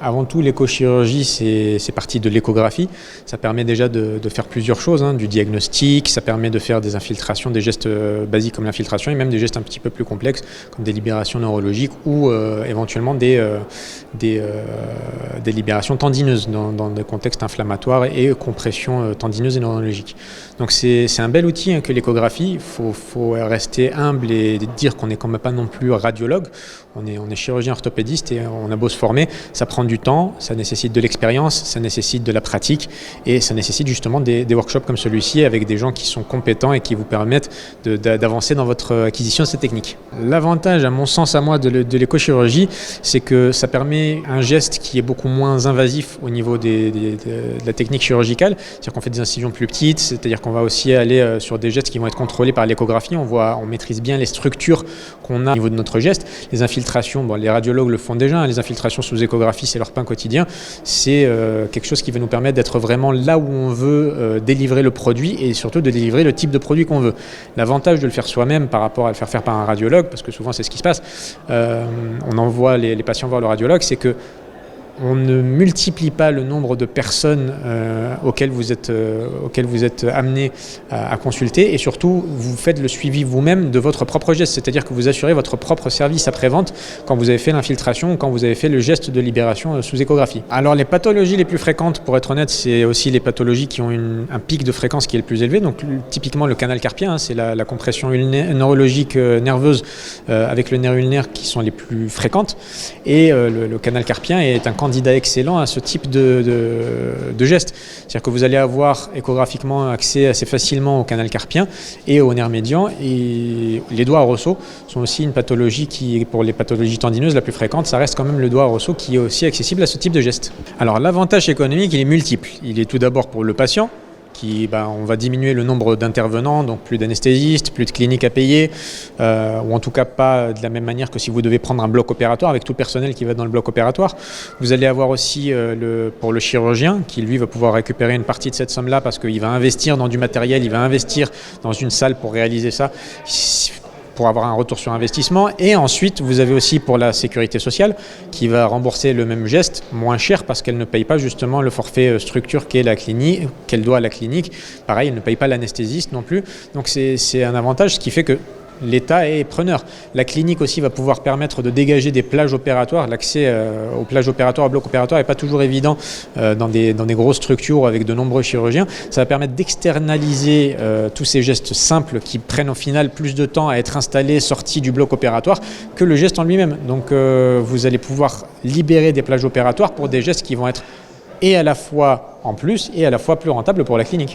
Avant tout, l'échochirurgie, c'est parti de l'échographie. Ça permet déjà de faire plusieurs choses, du diagnostic, ça permet de faire des infiltrations, des gestes basiques comme l'infiltration et même des gestes un petit peu plus complexes comme des libérations neurologiques ou éventuellement des libérations tendineuses dans des contextes inflammatoires et compression tendineuse et neurologique. Donc c'est un bel outil que l'échographie. Il faut rester humble et dire qu'on n'est quand même pas non plus radiologue. On est chirurgien orthopédiste et on a beau se former, ça prend du temps, ça nécessite de l'expérience, ça nécessite de la pratique et ça nécessite justement des workshops comme celui-ci avec des gens qui sont compétents et qui vous permettent d'avancer dans votre acquisition de ces techniques. L'avantage, à mon sens, à moi, de l'échochirurgie, c'est que ça permet un geste qui est beaucoup moins invasif au niveau de la technique chirurgicale, c'est-à-dire qu'on fait des incisions plus petites, c'est-à-dire qu'on va aussi aller sur des gestes qui vont être contrôlés par l'échographie, on maîtrise bien les structures qu'on a au niveau de notre geste. Les infiltrations, les radiologues le font déjà, les infiltrations sous échographie, c'est leur pain quotidien. C'est quelque chose qui va nous permettre d'être vraiment là où on veut délivrer le produit et surtout de délivrer le type de produit qu'on veut. L'avantage de le faire soi-même par rapport à le faire faire par un radiologue, parce que souvent c'est ce qui se passe, on envoie les patients voir le radiologue, c'est que on ne multiplie pas le nombre de personnes auxquelles vous êtes amené à consulter et surtout vous faites le suivi vous-même de votre propre geste, c'est-à-dire que vous assurez votre propre service après-vente quand vous avez fait l'infiltration ou quand vous avez fait le geste de libération sous échographie. Alors les pathologies les plus fréquentes, pour être honnête, c'est aussi les pathologies qui ont un pic de fréquence qui est le plus élevé, donc typiquement le canal carpien, c'est la compression neurologique nerveuse avec le nerf ulnaire qui sont les plus fréquentes et le canal carpien est un candidat excellent à ce type de geste. C'est-à-dire que vous allez avoir échographiquement accès assez facilement au canal carpien et au nerf médian. Et les doigts à ressaut sont aussi une pathologie qui, pour les pathologies tendineuses, la plus fréquente, ça reste quand même le doigt à ressaut qui est aussi accessible à ce type de geste. Alors l'avantage économique, il est multiple. Il est tout d'abord pour le patient, on va diminuer le nombre d'intervenants, donc plus d'anesthésistes, plus de cliniques à payer, ou en tout cas pas de la même manière que si vous devez prendre un bloc opératoire avec tout le personnel qui va dans le bloc opératoire. Vous allez avoir aussi pour le chirurgien qui lui va pouvoir récupérer une partie de cette somme-là parce qu'il va investir dans du matériel, il va investir dans une salle pour réaliser ça, pour avoir un retour sur investissement. Et ensuite, vous avez aussi pour la sécurité sociale qui va rembourser le même geste moins cher parce qu'elle ne paye pas justement le forfait structure qu'est la clinique, qu'elle doit à la clinique. Pareil, elle ne paye pas l'anesthésiste non plus. Donc c'est un avantage, ce qui fait que l'État est preneur. La clinique aussi va pouvoir permettre de dégager des plages opératoires. L'accès aux plages opératoires, aux blocs opératoires n'est pas toujours évident dans des grosses structures avec de nombreux chirurgiens. Ça va permettre d'externaliser tous ces gestes simples qui prennent au final plus de temps à être installés, sortis du bloc opératoire que le geste en lui-même. Donc vous allez pouvoir libérer des plages opératoires pour des gestes qui vont être et à la fois en plus et à la fois plus rentables pour la clinique.